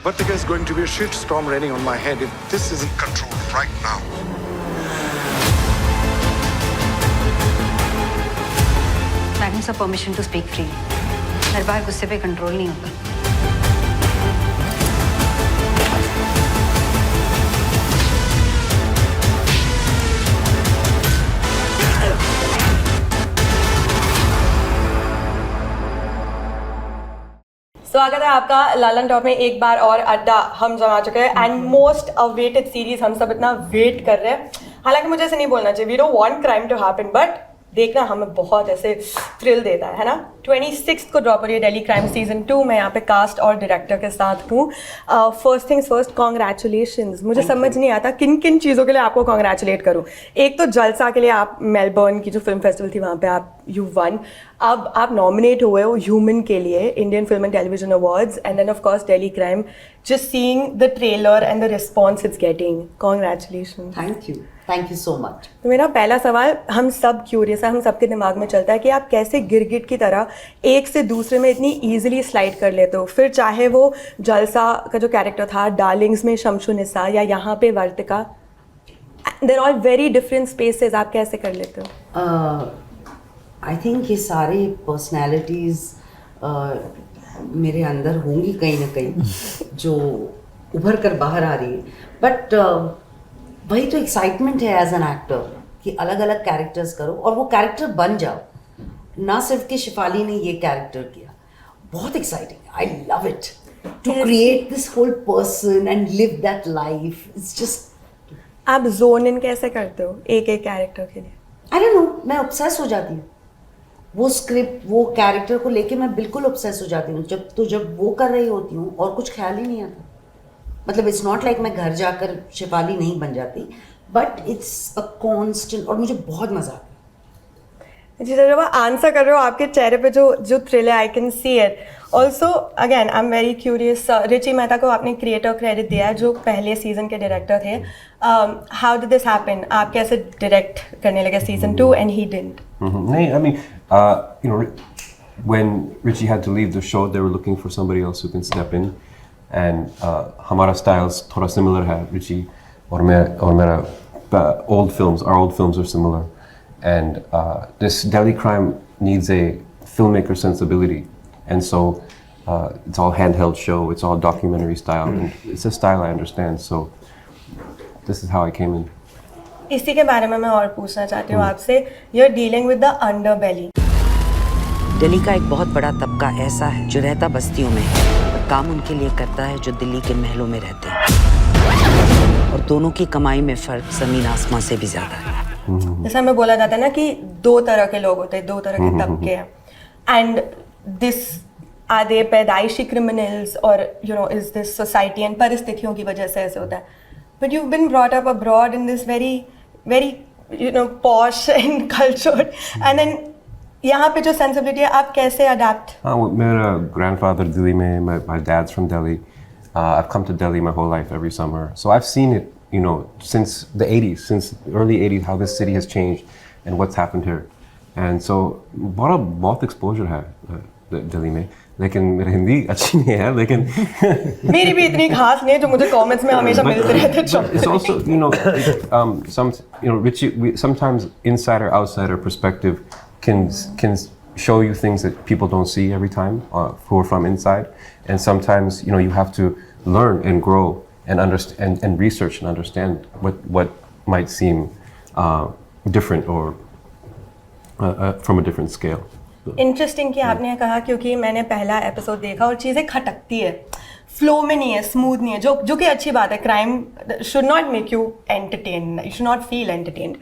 But there's going to be a shit storm raining on my head if this isn't controlled right now. Magnus, a permission to speak freely. हर बार गुस्से पे control नहीं होगा. स्वागत है आपका लालनटॉप में एक बार और अड्डा हम जमा चुके हैं एंड मोस्ट अवेटेड सीरीज हम सब इतना वेट कर रहे हैं. हालांकि मुझे ऐसे नहीं बोलना चाहिए, we don't want crime to happen, but देखना हमें बहुत ऐसे थ्रिल देता है ना. 26 को ड्रॉप हो रही है दिल्ली क्राइम सीजन 2. मैं यहाँ पे कास्ट और डायरेक्टर के साथ हूँ. First things first, congratulations. मुझे समझ नहीं आता किन किन चीज़ों के लिए आपको कॉन्ग्रेचुलेट करूँ. एक तो जलसा के लिए, आप मेलबर्न की जो फिल्म फेस्टिवल थी वहाँ पे आप यू वन. अब आप नॉमिनेट हुए हो ह्यूमन के लिए Indian film and television awards, and then of course Delhi Crime. Just seeing the trailer and the response it's getting, congratulation. Thank you so much. तो मेरा पहला सवाल, हम सब क्यूरियस है, हम सबके दिमाग में चलता है कि आप कैसे गिरगिट की तरह एक से दूसरे में इतनी ईजिली स्लाइड कर लेते हो. फिर चाहे वो जलसा का जो कैरेक्टर था, डार्लिंग्स में शमशु निसा, या यहाँ पे Vartika, they're all very different spaces. आप कैसे कर लेते हो? आई थिंक ये सारे पर्सनैलिटीज़ मेरे अंदर होंगी कहीं ना कहीं जो उभर कर बाहर आ रही है. बट वही तो एक्साइटमेंट है एज एन एक्टर कि अलग अलग कैरेक्टर्स करो और वो कैरेक्टर बन जाओ. ना सिर्फ कि शेफाली ने ये कैरेक्टर किया, बहुत exciting. I love it to create this whole person and live that life. It's just. आप जोन इन कैसे करते हो एक एक कैरेक्टर के लिए? आई डोंट नो, मैं ऑब्सेस हो जाती हूँ. वो स्क्रिप्ट, वो कैरेक्टर को लेके मैं बिल्कुल ऑब्सेस हो जाती हूँ. जब वो कर रही होती हूँ और कुछ ख्याल ही नहीं आता. मतलब इट्स नॉट लाइक मैं घर जाकर शेफाली नहीं बन जाती, बट इट्स अ कॉन्स्टेंट. और मुझे बहुत मजा आता है. जी, जब आप आंसर कर रहे हो आपके चेहरे पे जो थ्रिल है, I can see it. Also again I am very curious, Richie Mehta को आपने क्रिएटर क्रेडिट दिया है जो पहले सीजन के डायरेक्टर थे. How did this happen? आप कैसे डायरेक्ट करने लगे सीजन 2 एंड ही डिडंट? नहीं, I mean, you know, when Richie had to leave the show, they were looking for somebody else who can step in, and हमारा styles थोड़ा similar है. Richie और मेरा old films, our old films are similar, and this Delhi crime needs a filmmaker sensibility, and so it's all handheld show, it's all documentary style, and it's a style I understand, so this is how I came in. इसी के बारे में मैं और पूछना चाहती हूँ आपसे. You are dealing with the underbelly. Delhi का एक बहुत बड़ा तबका ऐसा है जो रहता बस्तियों में है और काम उनके लिए करता है जो दिल्ली के महलों में रहते हैं, और दोनों की कमाई में फर्क जमीन आसमां से भी ज्यादा है. जैसा हमें बोला जाता है ना कि दो तरह के लोग होते हैं, दो तरह के तबके हैं, एंड दिस आर दे पैदाइशी क्रिमिनल्स और you know is this society and परिस्थितियों की वजह से ऐसे होता है. But you been brought up abroad in this very you know posh and cultured, and then यहाँ पे जो sensibility है आप कैसे adapt? मेरा grandfather Delhi में, my dad's from Delhi. I've come to Delhi my whole life every summer, so I've seen it, you know, since the 80s, since the early 80s, how this city has changed and what's happened here, and so बहुत exposure है दिल्ली में. लेकिन मेरी हिंदी अच्छी नहीं है, लेकिन मेरी भी इतनी खास नहीं है जो मुझे कमेंट्स में हमेशा मिलते रहते हैं. It's also, you know, Richie, sometimes insider outsider perspective can show you things that people don't see every time who are from inside, and sometimes you know you have to learn and grow and understand and research and understand what might seem different or from a different scale. Interesting कि आपने कहा, क्योंकि मैंने पहला episode देखा और चीज़ें खटकती है, फ्लो में नहीं है, स्मूथ नहीं है, जो कि अच्छी बात है. Crime should not make you entertain, you should not feel entertained.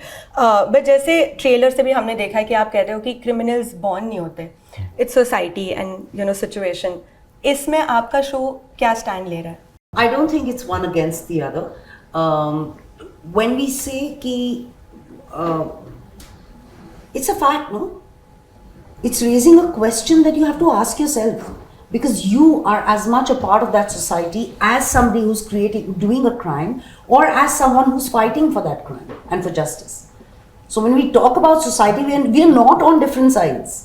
But जैसे ट्रेलर से भी हमने देखा है कि आप कहते हो कि क्रिमिनल्स बॉर्न नहीं होते, it's society and you know situation. इसमें आपका शो क्या स्टैंड ले रहा है? I don't think it's one against the other. When we say कि it's a fact, no, it's raising a question that you have to ask yourself, because you are as much a part of that society as somebody who's doing a crime, or as someone who's fighting for that crime and for justice. So when we talk about society, we are not on different sides.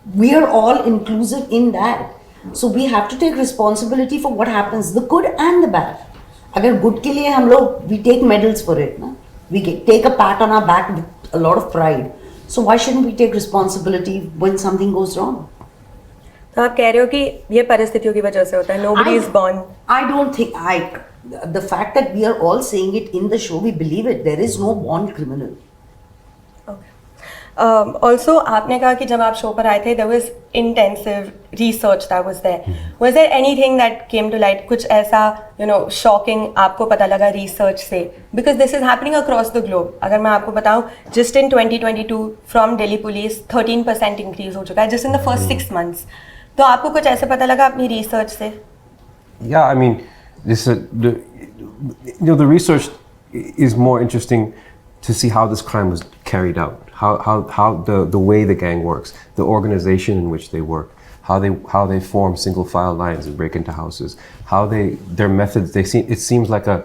We are all inclusive in that. So we have to take responsibility for what happens, the good and the bad. अगर good के लिए हम लोग we take medals for it, ना? We take a pat on our back with a lot of pride. So why shouldn't we take responsibility when something goes wrong? तो आप कह रहे हो कि ये परिस्थितियों की वजह से होता है. Nobody is born. I don't think the fact that we are all saying it in the show, we believe it. There is no born criminal. Also, आपने कहा कि जब आप शो पर आए थे, there was intensive research that was there. Was there anything that came to light? कुछ ऐसा, shocking आपको पता लगा research से? Because this is happening across the globe. अगर मैं आपको बताऊँ, just in 2022 from Delhi Police 13% increase हो चुका है, just in the first 6 months. तो आपको कुछ ऐसे पता लगा अपनी research से? Yeah, I mean, the research is more interesting to see how this crime was carried out, how the way the gang works, the organization in which they work, how they form single file lines and break into houses, how their methods. It seems like a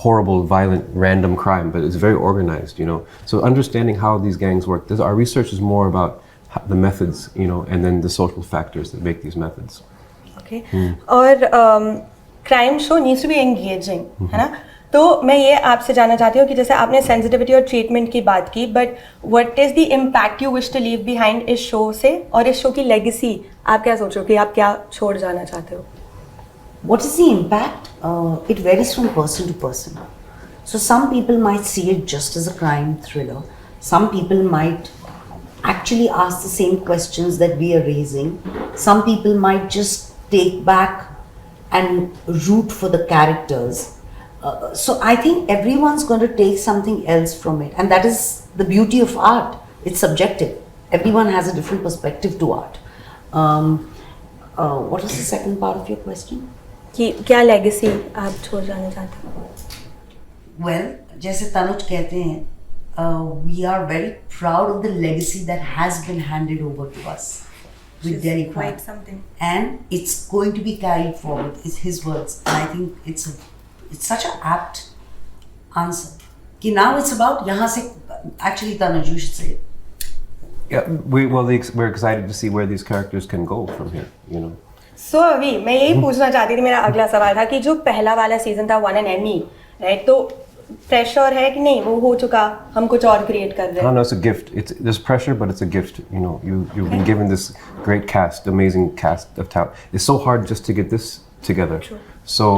horrible, violent, random crime, but it's very organized, So understanding how these gangs work, our research is more about the methods, and then the social factors that make these methods. Okay. और crime show needs to be engaging, है ना? तो मैं ये आपसे जानना चाहती हूँ कि जैसे आपने सेंसिटिविटी और ट्रीटमेंट की बात की, but what is the impact you wish to leave behind इस शो से, और इस शो की लेगेसी आप क्या सोच रहे हो कि आप क्या छोड़ जाना चाहते हो? What is the impact? It varies from person to person. So some people might see it just as a crime thriller. Some people might actually ask the same questions that we are raising. Some people might just take back and root for the characters. So I think everyone's going to take something else from it, and that is the beauty of art. It's subjective. Everyone has a different perspective to art. What was the second part of your question? कि क्या legacy आप छोड़ जाना चाहते हो? Well, जैसे तनुज कहते हैं, we are very proud of the legacy that has been handed over to us with Delhi crime. Quite something. And it's going to be carried forward. It's his words, and I think it's such an apt answer. Ki now it's about yahan se. Actually, Tanuj, you should say it. Yeah, we're excited to see where these characters can go from here. So अभी मैं यही पूछना चाहती थी, मेरा अगला सवाल था कि जो पहला वाला सीजन था वन एंड एमी, राइट, तो प्रेशर है कि नहीं, वो हो चुका, हम कुछ और क्रिएट कर रहे हैं? No, it's a gift. There's pressure, but it's a gift. You've been given this great cast, amazing cast of talent. It's so hard just to get this together. True. So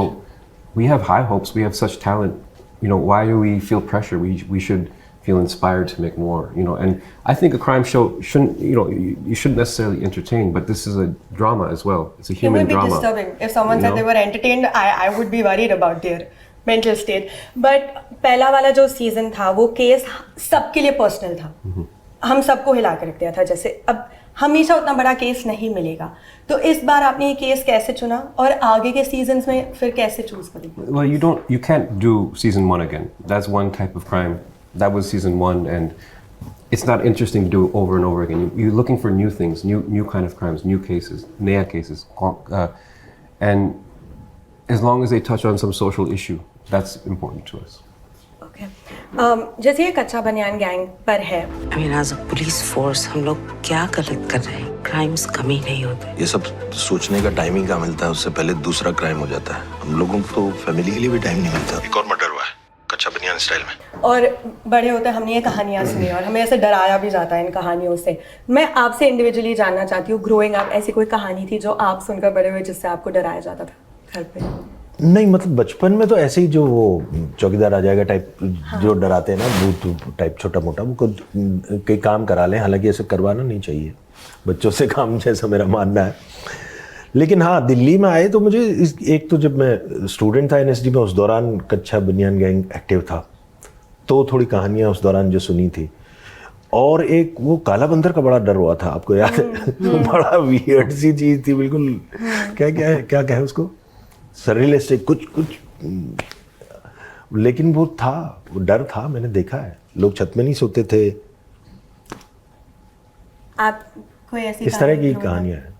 we have high hopes. We have such talent. Why do we feel pressure? We should feel inspired to make more. And I think a crime show shouldn't. You shouldn't necessarily entertain, but this is a drama as well. It's a human drama. It would be disturbing if someone said they were entertained. I would be worried about their mental state. But पहला वाला जो season था, वो case सबके लिए personal था. हम सबको हिला कर रख दिया था. जैसे अब हमेशा उतना बड़ा केस नहीं मिलेगा, तो इस बार आपने ये केस कैसे चुना और आगे के सीजन्स में फिर कैसे चूज करेंगे? Well, you can't do season 1 again. That's one type of crime. That was season 1, and it's not interesting to do over and over again. You're looking for new things, new kind of crimes, new cases, naya cases, and as long as they touch on some social issue, that's important to us. Okay. जैसे ये कच्चा बनियान gang पर है, I mean, as a police force, हम लोग क्या गलत कर रहे हैं? क्राइम्स कम ही नहीं होते. ये सब सोचने का टाइम ही कहाँ मिलता है, उससे पहले दूसरा क्राइम हो जाता है. हम लोगों को तो फैमिली के लिए भी टाइम नहीं मिलता. एक और मर्डर हुआ है कच्चा बनियान स्टाइल में. और बड़े होते हमने ये कहानियाँ सुनी और हमें ऐसे डराया भी जाता है इन कहानियों से. मैं आपसे इंडिविजुअली जानना चाहती हूँ, ग्रोइंग अप ऐसी कोई कहानी थी जो आप सुनकर बड़े हुए जिससे आपको डराया जाता था घर पे? नहीं, मतलब बचपन में तो ऐसे ही जो वो चौकीदार आ जाएगा टाइप, जो डराते हैं ना, भूत टाइप छोटा मोटा, वो कई काम करा लें. हालांकि ऐसे करवाना नहीं चाहिए बच्चों से काम, जैसा मेरा मानना है. लेकिन हाँ, दिल्ली में आए तो मुझे एक तो जब मैं स्टूडेंट था एनएसडी में, उस दौरान कच्चा बनियान गैंग एक्टिव था, तो थोड़ी कहानियाँ उस दौरान जो सुनी थी. और एक वो काला बंदर का बड़ा डर हुआ था, आपको याद है? बड़ा वियर्ड सी चीज़ थी बिल्कुल. क्या कहे उसको, सररियलिस्टिक कुछ, लेकिन वो था, वो डर था. मैंने देखा है, लोग छत में नहीं सोते थे. आप कोई ऐसी इस तरह की कहानियाँ हैं.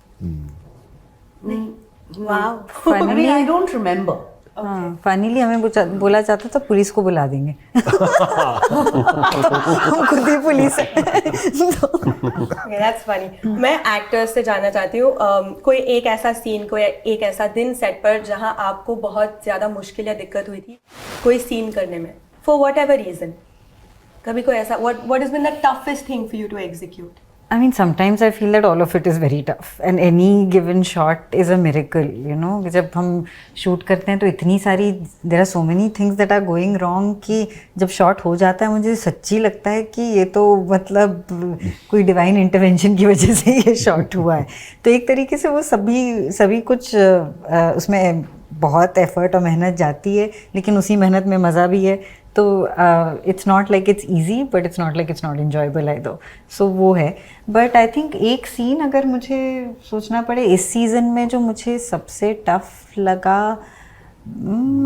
Wow. I mean, I don't remember. हाँ फाइनली हमें बोला जाता तो पुलिस को बुला देंगे हम खुद ही पुलिस है That's funny. मैं एक्टर्स से जानना चाहती हूँ कोई एक ऐसा सीन, कोई एक ऐसा दिन सेट पर जहाँ आपको बहुत ज़्यादा मुश्किल या दिक्कत हुई थी कोई सीन करने में, फॉर वट एवर रीज़न. कभी कोई ऐसा what has been the toughest thing for you to execute? I mean, sometimes I feel that all of it is very tough and any given shot is a miracle, you know. जब हम shoot करते हैं तो इतनी सारी there are so many things that are going wrong कि जब shot हो जाता है मुझे सच्ची लगता है कि ये तो मतलब कोई डिवाइन इंटरवेंशन की वजह से ये शॉट हुआ है. तो एक तरीके से वो सभी कुछ उसमें बहुत एफर्ट और मेहनत जाती है, लेकिन उसी मेहनत में मज़ा भी है. तो it's not like it's easy but it's not like it's not enjoyable I though. So वो है. बट आई थिंक एक सीन अगर मुझे सोचना पड़े इस सीज़न में जो मुझे सबसे टफ लगा,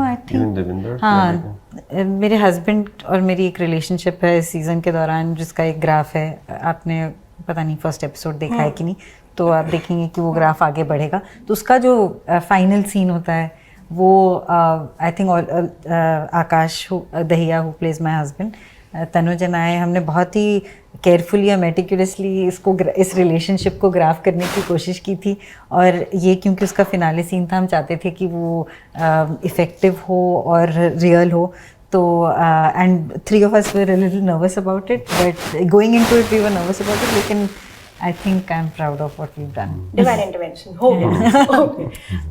आई थिंक हाँ मेरे हस्बैंड और मेरी एक रिलेशनशिप है इस सीज़न के दौरान जिसका एक ग्राफ है. आपने पता नहीं फर्स्ट एपिसोड देखा है कि नहीं, तो आप देखेंगे कि वो ग्राफ आगे बढ़ेगा. तो उसका जो फाइनल सीन होता है वो I think Akash Dahiya who plays my husband, Tanuj and I, हमने बहुत ही केयरफुली और मेटिकुलसली इस रिलेशनशिप को ग्राफ करने की कोशिश की थी. और ये क्योंकि उसका फिनाले सीन था, हम चाहते थे कि वो इफ़ेक्टिव हो और रियल हो. तो and 3 of us were a little nervous about it, but going into it we were nervous about it, लेकिन I think I'm proud of what we've done. Divine intervention हो गया. Okay.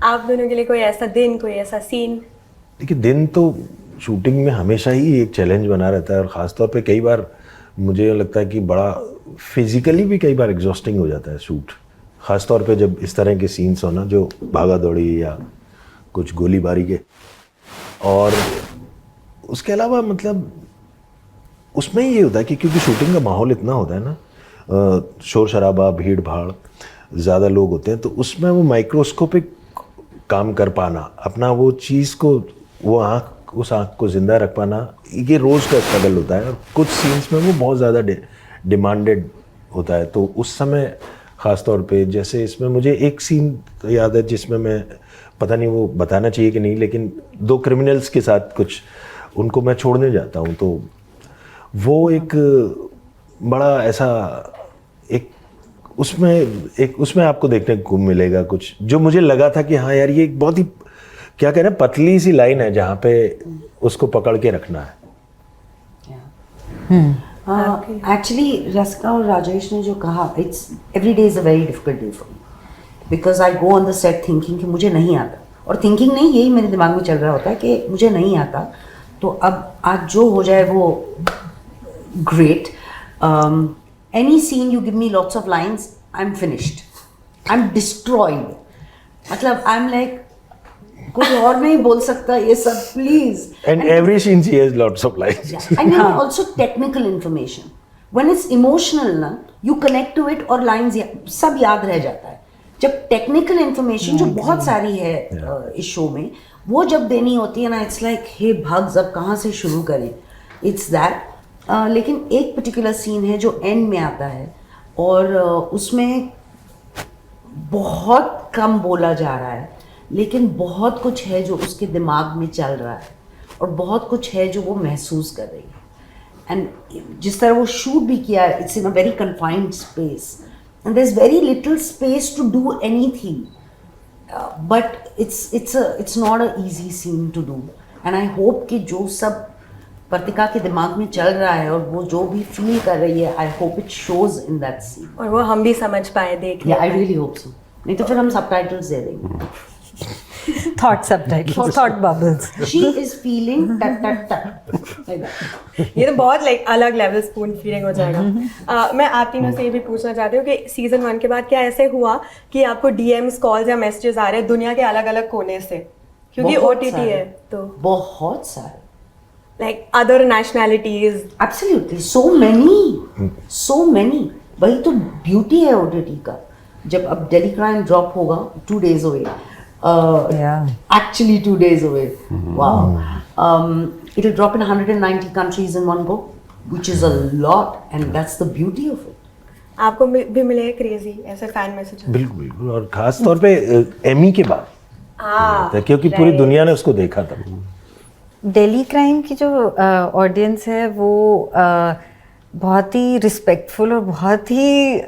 आप दोनों के लिए कोई ऐसा दिन, कोई ऐसा सीन? देखिए दिन तो शूटिंग में हमेशा ही एक चैलेंज बना रहता है और ख़ासतौर पे कई बार मुझे लगता है कि बड़ा फिजिकली भी कई बार एग्जॉस्टिंग हो जाता है शूट. ख़ासतौर पे जब इस तरह के सीन्स हो ना जो भागा दौड़ी या कुछ गोलीबारी के. और उसके अलावा मतलब उसमें ये होता है कि क्योंकि शूटिंग का माहौल इतना होता है ना, शोर शराबा, भीड़ भाड़, ज़्यादा लोग होते हैं, तो उसमें वो माइक्रोस्कोपिक काम कर पाना, अपना वो चीज़ को, वो उस आँख को ज़िंदा रख पाना, ये रोज़ का स्ट्रगल होता है. और कुछ सीन्स में वो बहुत ज़्यादा डिमांडेड होता है. तो उस समय ख़ास तौर पे जैसे इसमें मुझे एक सीन याद है जिसमें मैं, पता नहीं वो बताना चाहिए कि नहीं, लेकिन 2 क्रिमिनल्स के साथ कुछ उनको मैं छोड़ने जाता हूँ. तो वो एक बड़ा ऐसा उसमें आपको देखने को मिलेगा कुछ जो मुझे लगा था कि हाँ यार ये एक बहुत ही क्या कह रहे हैं पतली सी लाइन है जहाँ पे उसको पकड़ के रखना है. एक्चुअली रसिका और राजेश ने जो कहा, it's every day is a very difficult day for me because I go on the set thinking कि मुझे नहीं आता, और थिंकिंग नहीं, यही मेरे दिमाग में चल रहा होता है कि मुझे नहीं आता. तो अब आज जो हो जाए वो great. Any scene you give me lots of lines, I'm finished. I'm destroyed. मतलब I'm like कोई और नहीं बोल सकता ये सब, please. And every scene she has lots of lines. Yeah. And then also technical information. When it's emotional ना, you connect to it और lines सब याद रह जाता है. जब technical information जो बहुत सारी है इस शो में, वो जब देनी होती है ना, it's like हे भाग जब कहाँ से शुरू करें. It's that. लेकिन एक पर्टिकुलर सीन है जो एंड में आता है और उसमें बहुत कम बोला जा रहा है, लेकिन बहुत कुछ है जो उसके दिमाग में चल रहा है और बहुत कुछ है जो वो महसूस कर रही है. एंड जिस तरह वो शूट भी किया है, it's in a very confined space and there is very little space to do anything, but it's not a easy scene to do. And I hope कि जो सब पर्तिका के दिमाग में चल रहा है और वो जो भी फील कर रही है, I hope it shows in that scene. और वो हम भी समझ पाए, देख. I really hope so. नहीं तो फिर हम सबटाइटल्स दे देंगे. Thought subtitles, thought bubbles. She is feeling tut tut टट. ये तो बहुत लाइक अलग लेवल स्पून फीडिंग हो जाएगा. मैं आप तीनों से ये भी पूछना चाहती हूँ कि सीजन 1 के बाद क्या ऐसे हुआ कि आपको डीएम्स, कॉल्स या मैसेजेस आ रहे हैं दुनिया के अलग अलग कोने से, क्योंकि ओटीटी है तो बहुत सारे, like other nationalities? Absolutely, so many. वही तो ब्यूटी है ओटीटी का. जब अब दिल्ली क्राइम ड्रॉप होगा 2 days away, actually 2 days away. Wow. It will drop in 190 countries in one go, which is a lot, and that's the beauty of it. आपको भी मिले क्रेजी ऐसे फैन मैसेजेस? बिल्कुल, और खास तौर पे एमी के बाद क्योंकि पूरी दुनिया ने उसको देखा था। दिल्ली क्राइम की जो ऑडियंस है वो बहुत ही रिस्पेक्टफुल और बहुत ही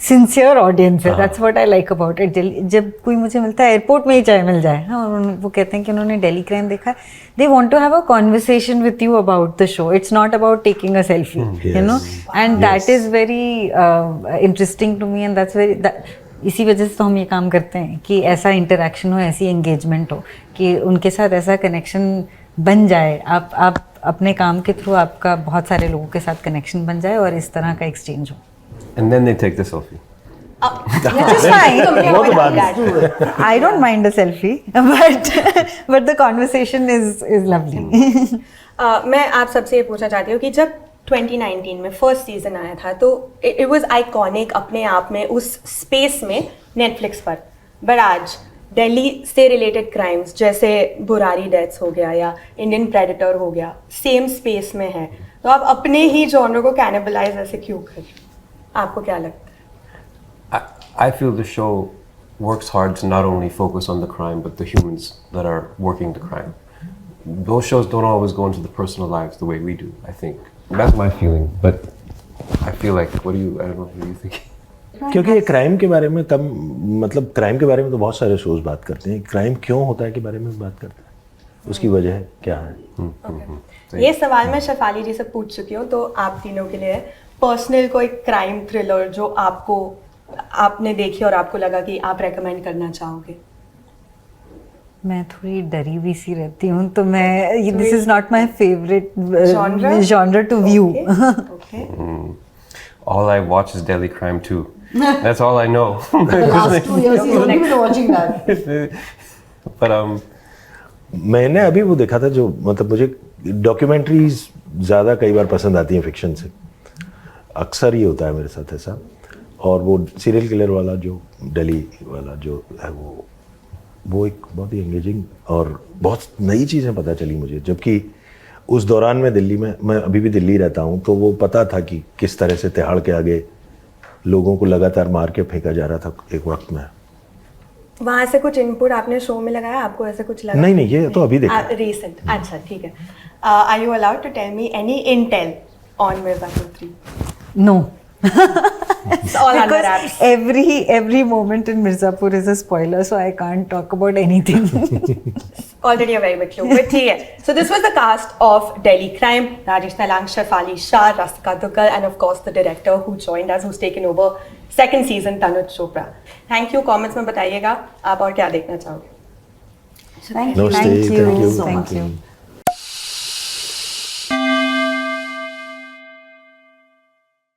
सिंसियर ऑडियंस है। That's what I like about it. जब कोई मुझे मिलता है एयरपोर्ट में ही चाहे मिल जाए, हाँ, और वो कहते हैं कि उन्होंने दिल्ली क्राइम देखा है, they want to have a conversation with you about the show. It's not about taking a selfie, you know, and that is very interesting to me, and that's very, इसी वजह से तो हम ये काम करते हैं कि ऐसा इंटरेक्शन हो, ऐसी एंगेजमेंट हो कि उनके साथ ऐसा कनेक्शन बन जाए। आप अपने काम के थ्रू आपका बहुत सारे लोगों के साथ कनेक्शन बन जाए और इस तरह का एक्सचेंज हो। And then they take the selfie. Which is fine. वो तो बात I don't mind a selfie, but the conversation is lovely. मैं आप सबसे ये पूछना चाहती हूँ कि जब 2019 में फर्स्ट सीजन आया था तो इट वाज आइकॉनिक अपने आप में उस स्पेस में नेटफ्लिक्स पर, बट आज दिल्ली से रिलेटेड क्राइम्स जैसे बुरारी डेथ्स हो गया या इंडियन प्रेडेटर हो गया सेम स्पेस में है, तो आप अपने ही जॉनर को कैनिबलाइज ऐसे क्यों कर रहे हो? आपको क्या लगता है? I feel the show works hard to not only focus on the crime, but the humans that are working the crime. Those shows don't always go into the personal lives the way we do, I think. That's my feeling, but I feel like, I don't know, what do you think? क्योंकि ये crime के बारे में कम, मतलब crime के बारे में तो बहुत सारे शोज बात करते हैं, क्राइम क्यों होता है के बारे में बात करते हैं, उसकी वजह क्या है। ये सवाल मैं शेफाली जी से पूछ चुकी हूँ, तो आप तीनों के लिए पर्सनल कोई क्राइम थ्रिलर जो आपने देखी और आपको लगा कि आप रेकमेंड करना चाहोगे? मैं थोड़ी डरी भी सी रहती हूँ, तो मैं, this is not my favourite genre to view. All I watch is Delhi Crime too. That's all I know. Last 2 years he's only been watching that. But मैंने अभी वो देखा था जो, मतलब मुझे डॉक्यूमेंट्रीज ज़्यादा कई बार पसंद आती हैं फिक्शन से, अक्सर ही होता है मेरे साथ ऐसा। और वो सीरियल किलर वाला जो दिल्ली वाला जो है वो एक बहुत ही एंगेजिंग और बहुत नई चीज़ें पता चली मुझे, जबकि उस दौरान में दिल्ली में, मैं अभी भी दिल्ली रहता हूँ, तो वो पता था कि किस तरह से तिहाड़ के आगे लोगों को लगातार मार के फेंका जा रहा था एक वक्त में। वहाँ से कुछ इनपुट आपने शो में लगाया, आपको ऐसे कुछ लगा? नहीं, ये तो अभी देखा रिसेंट। अच्छा, ठीक है। Are you allowed to tell me any intel on Mirzapur 3? No. It's all under Because wraps. every moment in Mirzapur is a spoiler, so I can't talk about anything. Already a very big clue, but ठीक है. So this was the cast of Delhi Crime: Rajesh Tailang, Shefali Shah, Rasika Dugal, and of course the director who joined us, who's taken over second season, Tanuj Chopra. Thank you. Comments में बताइएगा आप और क्या देखना चाहोगे? Thank you. Namaste, thank you. Thank you.